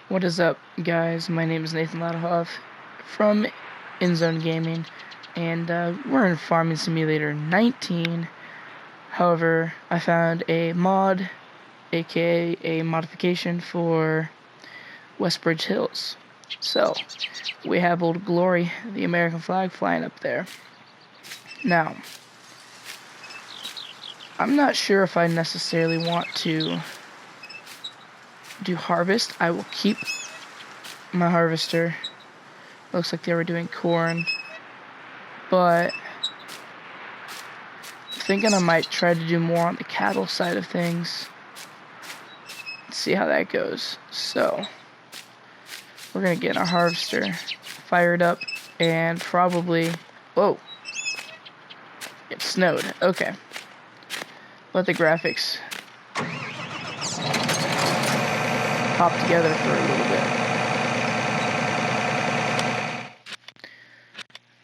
What is up, guys? My name is Nathan Ladhoff from Nzone Gaming, and we're in Farming Simulator 19. However, I found a mod, aka a modification for Westbridge Hills. So, we have Old Glory, the American flag, flying up there. Now, I'm not sure if I necessarily want to do harvest. I will keep my harvester. Looks like they were doing corn, but I'm thinking I might try to do more on the cattle side of things. Let's see how that goes. So we're gonna get our harvester fired up and probably, whoa, it snowed. Okay, let the graphics pop together for a little bit.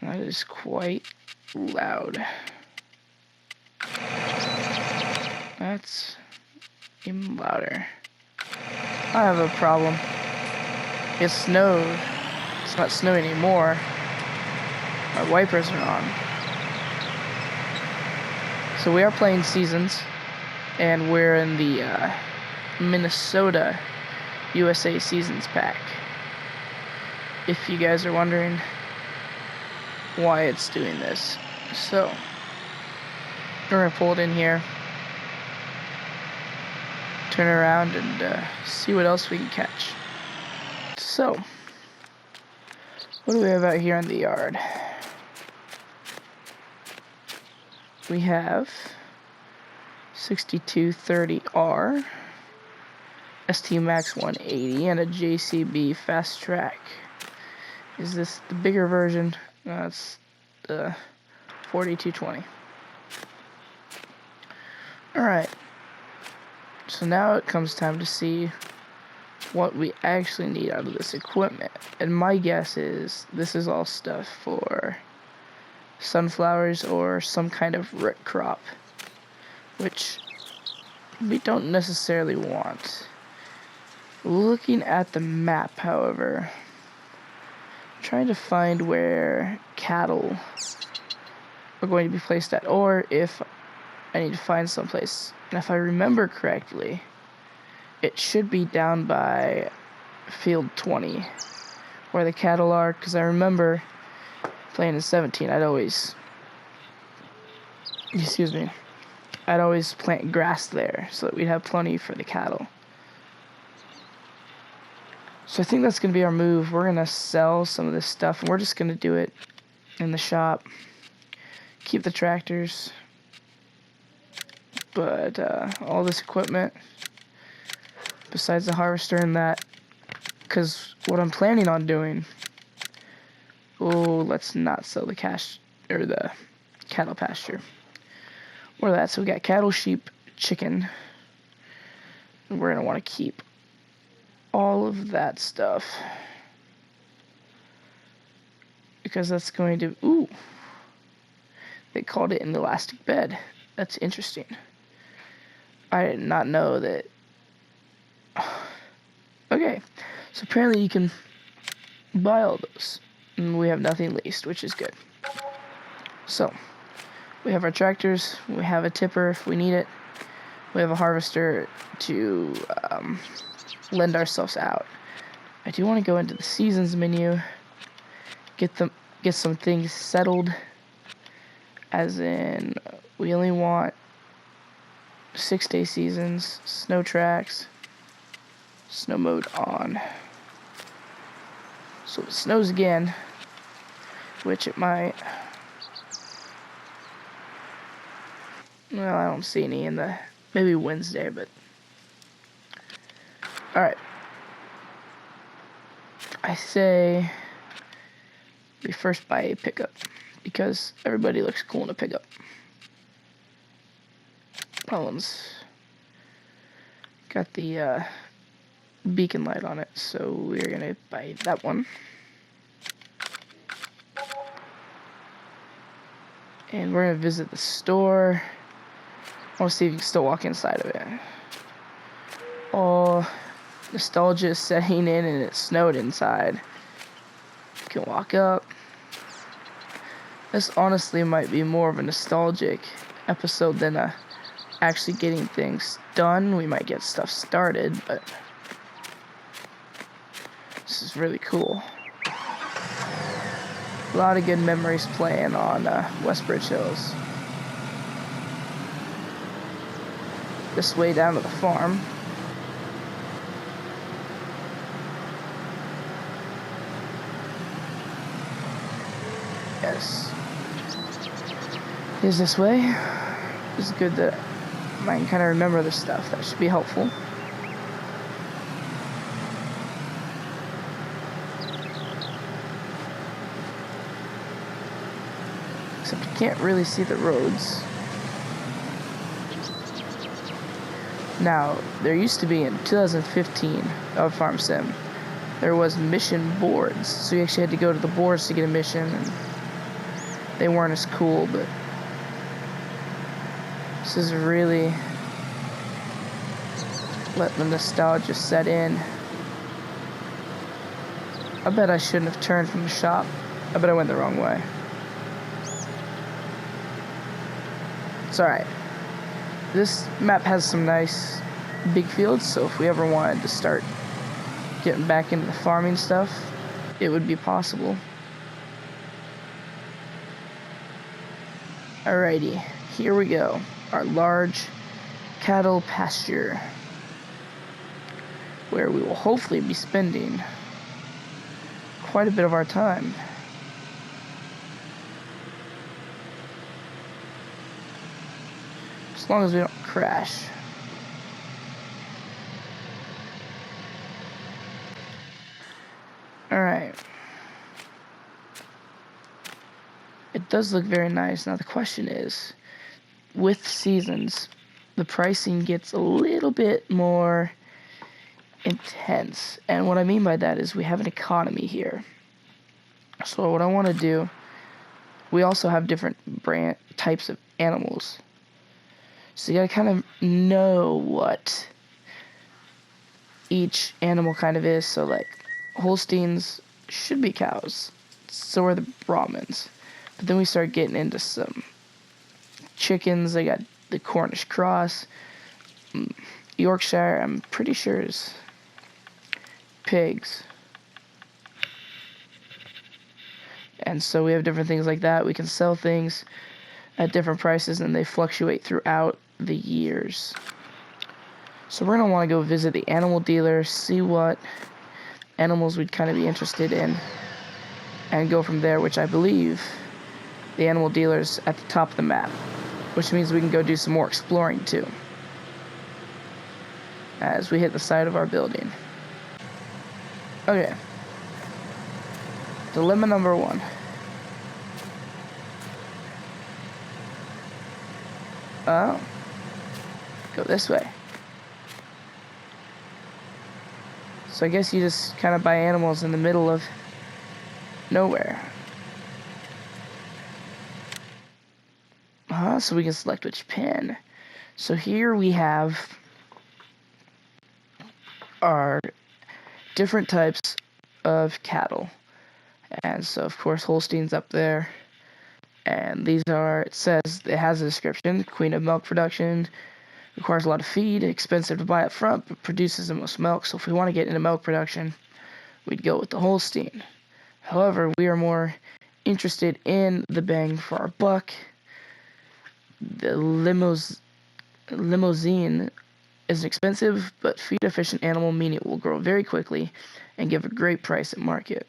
That is quite loud. That's even louder. I have a problem. It snowed. It's not snowing anymore. Our wipers are on. So we are playing Seasons, and we're in the Minnesota USA Seasons pack. If you guys are wondering why it's doing this. So we're gonna pull it in here, turn it around, and see what else we can catch. So what do we have out here in the yard? We have 6230R, ST Max 180, and a JCB Fast Track. Is this the bigger version? No, it's the 4220. Alright, so now it comes time to see what we actually need out of this equipment. And my guess is this is all stuff for sunflowers or some kind of root crop, which we don't necessarily want. Looking at the map, however, I'm trying to find where cattle are going to be placed at, or if I need to find someplace. And if I remember correctly, it should be down by field 20 where the cattle are, because I remember playing in 17, I'd always plant grass there so that we'd have plenty for the cattle. So I think that's going to be our move. We're going to sell some of this stuff, and we're just going to do it in the shop. Keep the tractors, but all this equipment, besides the harvester and that, because what I'm planning on doing, let's not sell the the cattle pasture. What are that? So we got cattle, sheep, chicken, and we're going to want to keep all of that stuff, because that's going to, they called it an elastic bed. That's interesting. I did not know that. Okay, so apparently you can buy all those, and we have nothing leased, which is good. So we have our tractors, we have a tipper if we need it, we have a harvester to lend ourselves out. I do want to go into the seasons menu, get some things settled, as in we only want 6-day seasons, snow tracks, snow mode on. So it snows again, which it might. Well, I don't see any in maybe Wednesday, but alright. I say we first buy a pickup, because everybody looks cool in a pickup. That one's got the beacon light on it, so we're gonna buy that one. And we're gonna visit the store. I want to see if you can still walk inside of it. Oh, nostalgia is setting in and it snowed inside. You can walk up. This honestly might be more of a nostalgic episode than actually getting things done. We might get stuff started, but this is really cool. A lot of good memories playing on Westbridge Hills. This way down to the farm. Yes. Is this way? It's good that I can kind of remember this stuff. That should be helpful. Except you can't really see the roads. Now, there used to be in 2015 of Farm Sim, there was mission boards. So you actually had to go to the boards to get a mission, and they weren't as cool, but this is really letting the nostalgia set in. I bet I shouldn't have turned from the shop. I bet I went the wrong way. It's alright. This map has some nice big fields, so if we ever wanted to start getting back into the farming stuff, it would be possible. Alrighty, here we go. Our large cattle pasture, where we will hopefully be spending quite a bit of our time. As long as we don't crash. Alright. It does look very nice. Now the question is, with seasons, the pricing gets a little bit more intense. And what I mean by that is we have an economy here. So what I want to do, we also have different brand types of animals. So you gotta kind of know what each animal kind of is. So like Holsteins should be cows. So are the Brahmins. But then we start getting into some chickens. They got the Cornish cross. Yorkshire, I'm pretty sure is pigs. And so we have different things like that. We can sell things at different prices, and they fluctuate throughout the years. So we're going to want to go visit the animal dealer, see what animals we'd kind of be interested in, and go from there, which I believe the animal dealer's at the top of the map, which means we can go do some more exploring too as we hit the side of our building. Okay. Dilemma number 1. Oh. Go this way. So I guess you just kind of buy animals in the middle of nowhere. So we can select which pen. So here we have our different types of cattle. And so, of course, Holstein's up there. And these are, it says, it has a description: queen of milk production, requires a lot of feed, expensive to buy up front, but produces the most milk. So if we want to get into milk production, we'd go with the Holstein. However, we are more interested in the bang for our buck. The limousine is an expensive but feed-efficient animal, meaning it will grow very quickly and give a great price at market.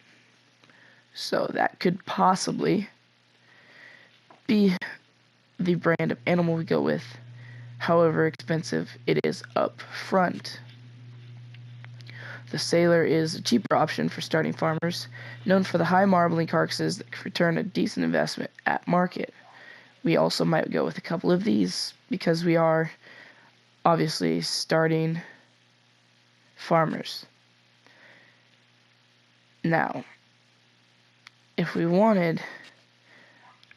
So that could possibly be the brand of animal we go with, however expensive it is up front. The sailor is a cheaper option for starting farmers, known for the high marbling carcasses that can return a decent investment at market. We also might go with a couple of these because we are obviously starting farmers. Now, if we wanted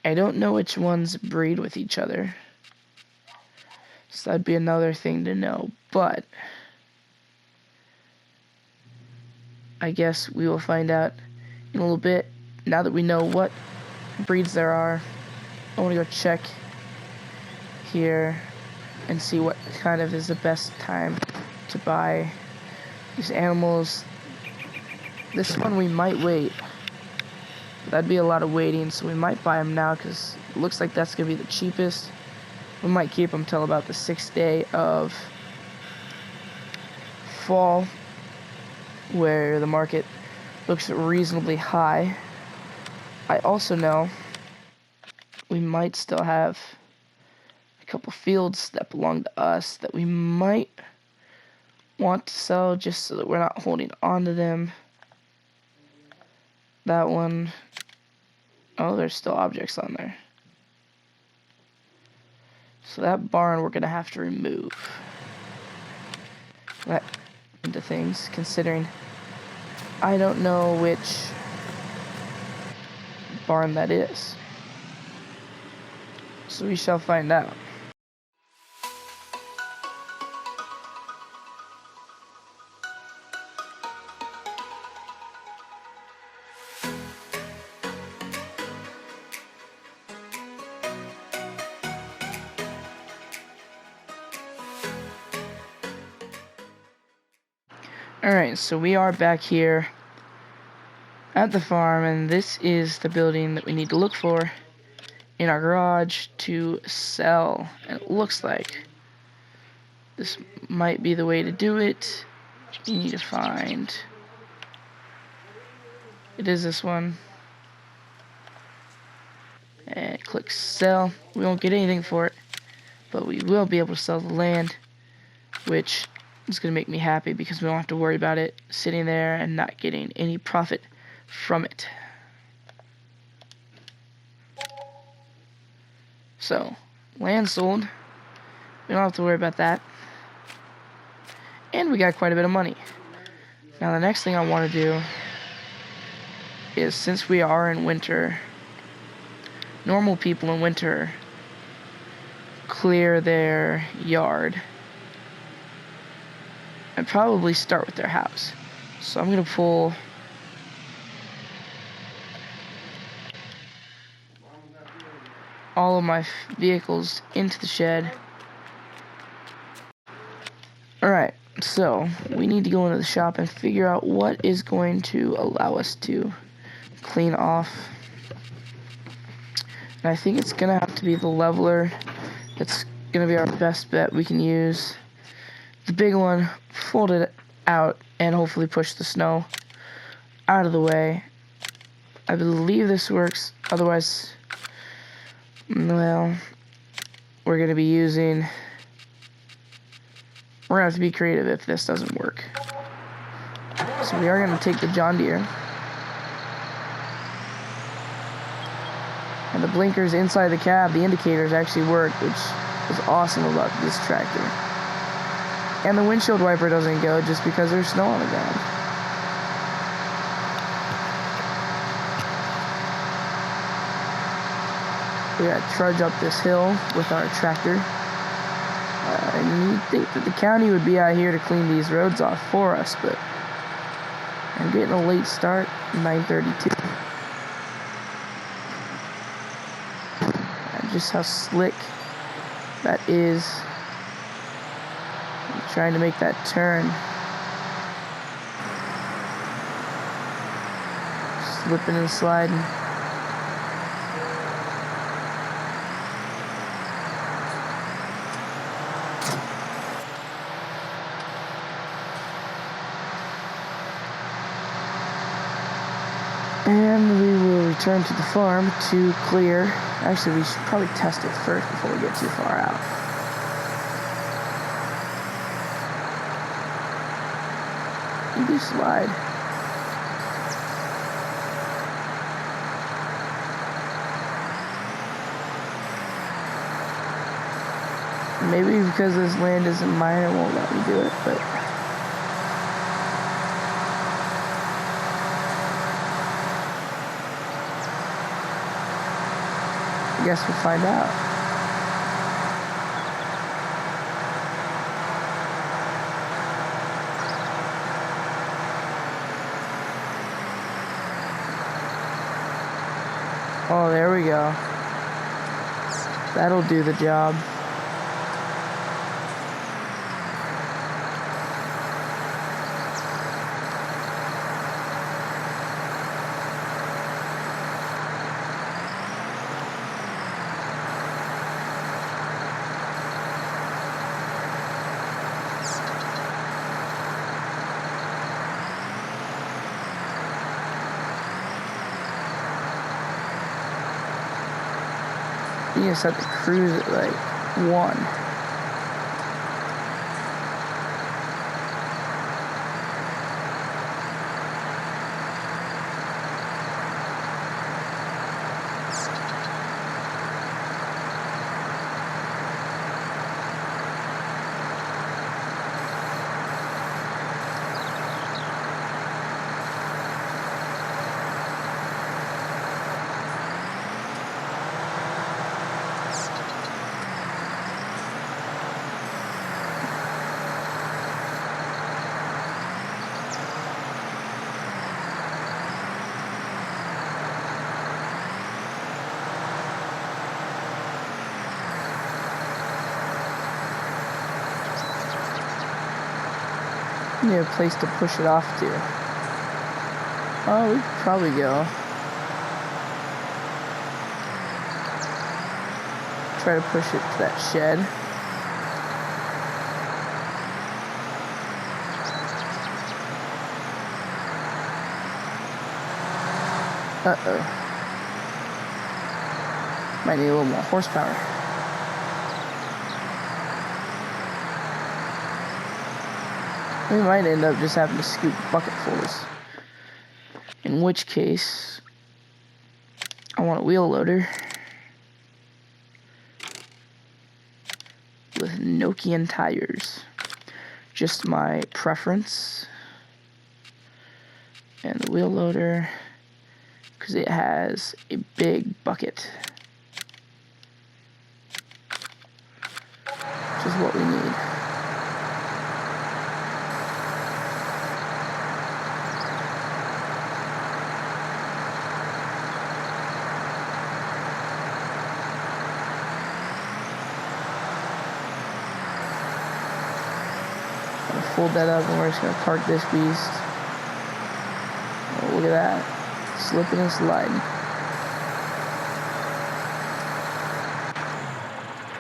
I don't know which ones breed with each other. So that'd be another thing to know. But I guess we will find out in a little bit. Now that we know what breeds there are, I want to go check here and see what kind of is the best time to buy these animals. This one we might wait. That'd be a lot of waiting, so we might buy them now because it looks like that's going to be the cheapest. We might keep them till about the 6th day of fall, where the market looks reasonably high. I also know we might still have a couple fields that belong to us that we might want to sell just so that we're not holding on to them. That one, oh, there's still objects on there. So that barn we're gonna have to remove. That into things, considering I don't know which barn that is. So we shall find out. Alright, so we are back here at the farm, and this is the building that we need to look for in our garage to sell. And it looks like this might be the way to do it. You need to find... It is this one. And click sell. We won't get anything for it, but we will be able to sell the land, which is going to make me happy because we don't have to worry about it sitting there and not getting any profit from it. So, land sold. We don't have to worry about that. And we got quite a bit of money. Now the next thing I want to do is, since we are in winter, normal people in winter clear their yard and probably start with their house. So I'm going to pull all of my vehicles into the shed. Alright, so we need to go into the shop and figure out what is going to allow us to clean off. And I think it's going to have to be the leveler. That's going to be our best bet we can use. The big one, fold it out and hopefully push the snow out of the way. I believe this works. Otherwise, well, we're going to be using... We're going to have to be creative if this doesn't work. So we are going to take the John Deere. And the blinkers inside the cab, the indicators actually work, which is awesome about this tractor. And the windshield wiper doesn't go just because there's snow on the ground. We gotta trudge up this hill with our tractor. And you'd think that the county would be out here to clean these roads off for us, but I'm getting a late start, 9:32. And just how slick that is. I'm trying to make that turn. Slipping and sliding. And we will return to the farm to clear. Actually, we should probably test it first before we get too far out. You do slide. Maybe because this land isn't mine, it won't let me do it, but... I guess we'll find out. Oh, there we go. That'll do the job. You just have to cruise it like 1. Need a place to push it off to. Oh, we could probably go. Try to push it to that shed. Uh-oh. Might need a little more horsepower. We might end up just having to scoop bucketfuls. In which case, I want a wheel loader with Nokian tires. Just my preference. And the wheel loader, because it has a big bucket. Which is what we need. Fold that up and we're just gonna park this beast. Oh, look at that. Slipping and sliding.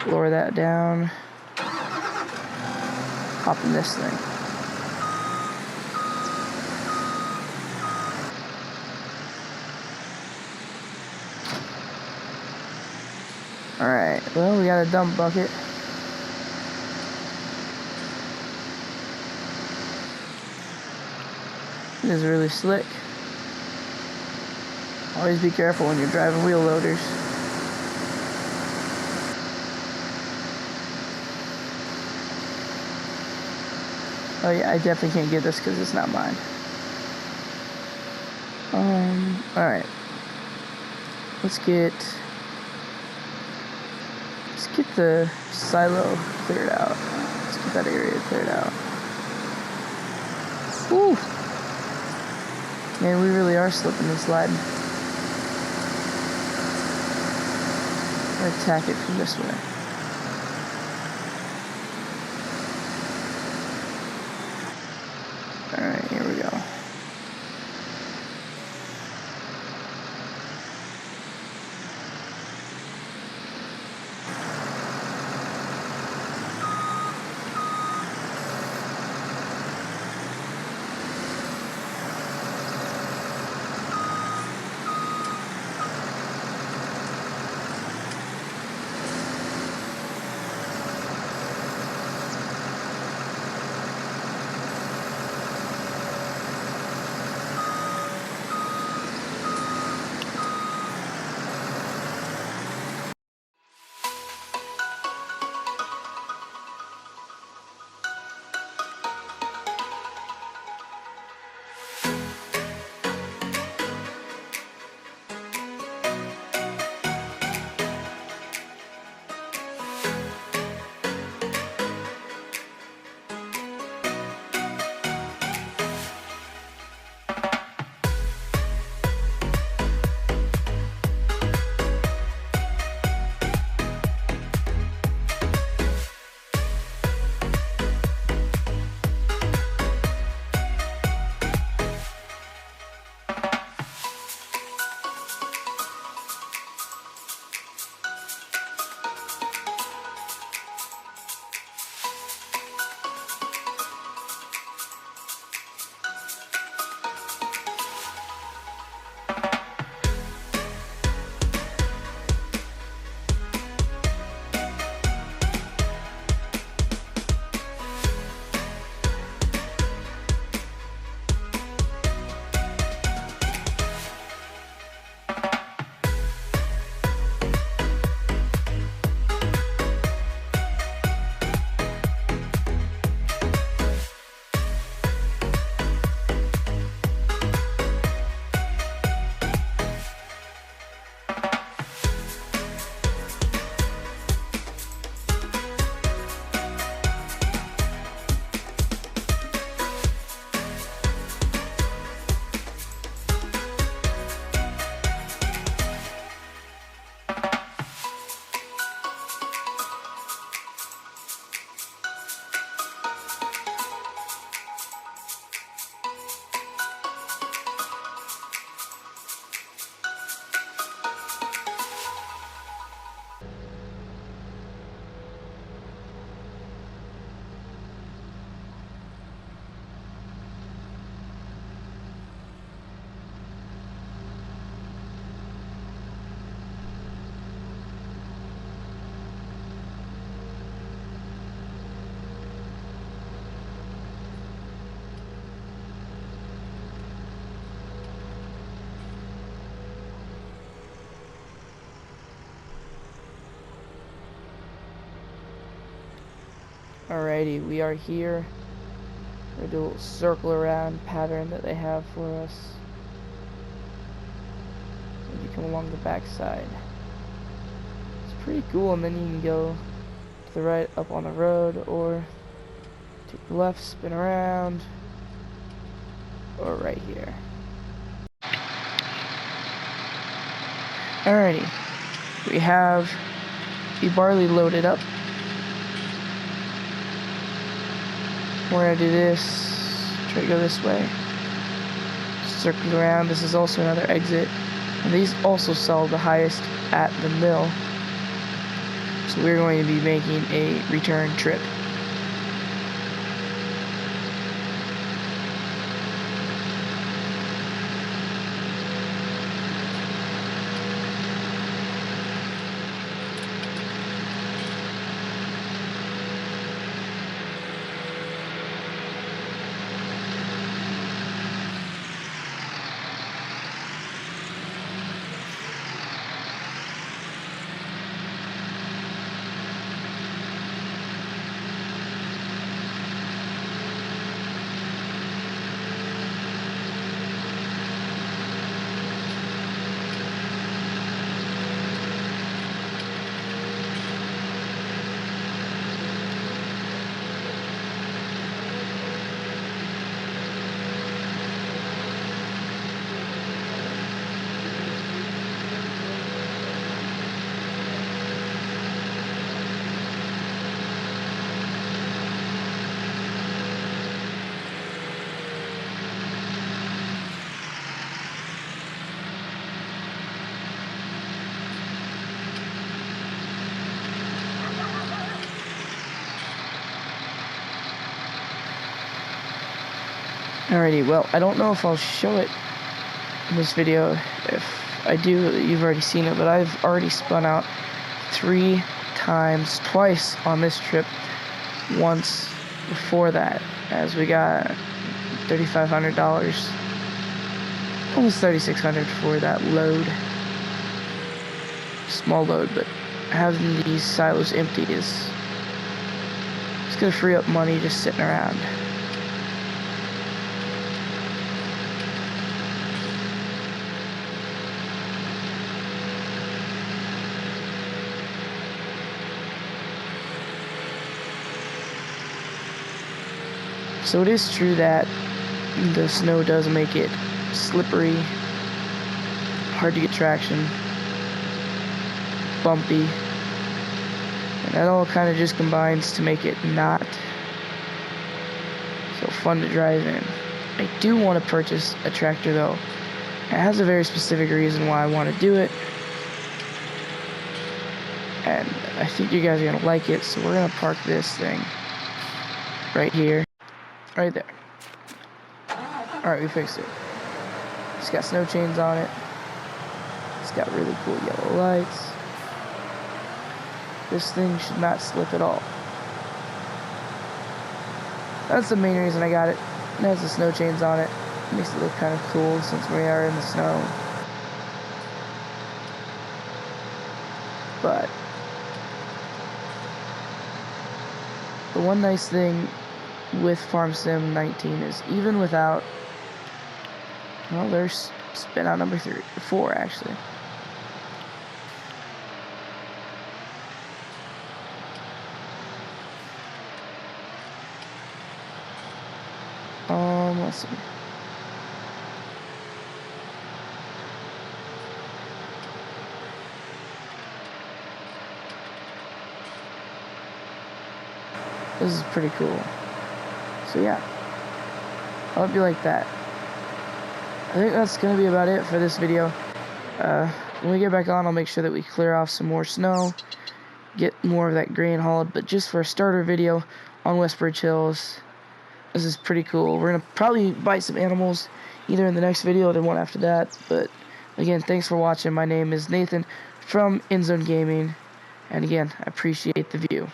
Lower that down. Hop in this thing. Alright, well, we got a dump bucket. It is really slick. Always be careful when you're driving wheel loaders. Oh yeah, I definitely can't get this because it's not mine. Alright. Let's get the silo cleared out. Let's get that area cleared out. Woo! Man, we really are slipping and sliding. I'll attack it from this way. Alright, here we go. Alrighty, we are here. We're gonna do a little circle around pattern that they have for us. And you come along the back side. It's pretty cool, and then you can go to the right up on the road, or take the left, spin around, or right here. Alrighty, we have the barley loaded up. We're gonna do this, try to go this way, circle around. This is also another exit, and these also sell the highest at the mill, so we're going to be making a return trip. Alrighty, well, I don't know if I'll show it in this video. If I do, you've already seen it, but I've already spun out 3 times, twice on this trip, once before that, as we got $3,500, almost $3,600 for that load. Small load, but having these silos empty is it's gonna free up money just sitting around. So it is true that the snow does make it slippery, hard to get traction, bumpy, and that all kind of just combines to make it not so fun to drive in. I do want to purchase a tractor though. It has a very specific reason why I want to do it, and I think you guys are going to like it, so we're going to park this thing right here. Right there. Alright, we fixed it. It's got snow chains on it. It's got really cool yellow lights. This thing should not slip at all. That's the main reason I got it. It has the snow chains on it. It makes it look kind of cool since we are in the snow. But the one nice thing with Farm Sim 19 is even without, well, there's spin out number 4 actually. Let's see. This is pretty cool. So yeah, I hope you like that. I think that's going to be about it for this video. When we get back on, I'll make sure that we clear off some more snow, get more of that grain hauled, but just for a starter video on Westbridge Hills, this is pretty cool. We're going to probably bite some animals either in the next video or the one after that, but again, thanks for watching. My name is Nathan from Nzone Gaming, and again, I appreciate the view.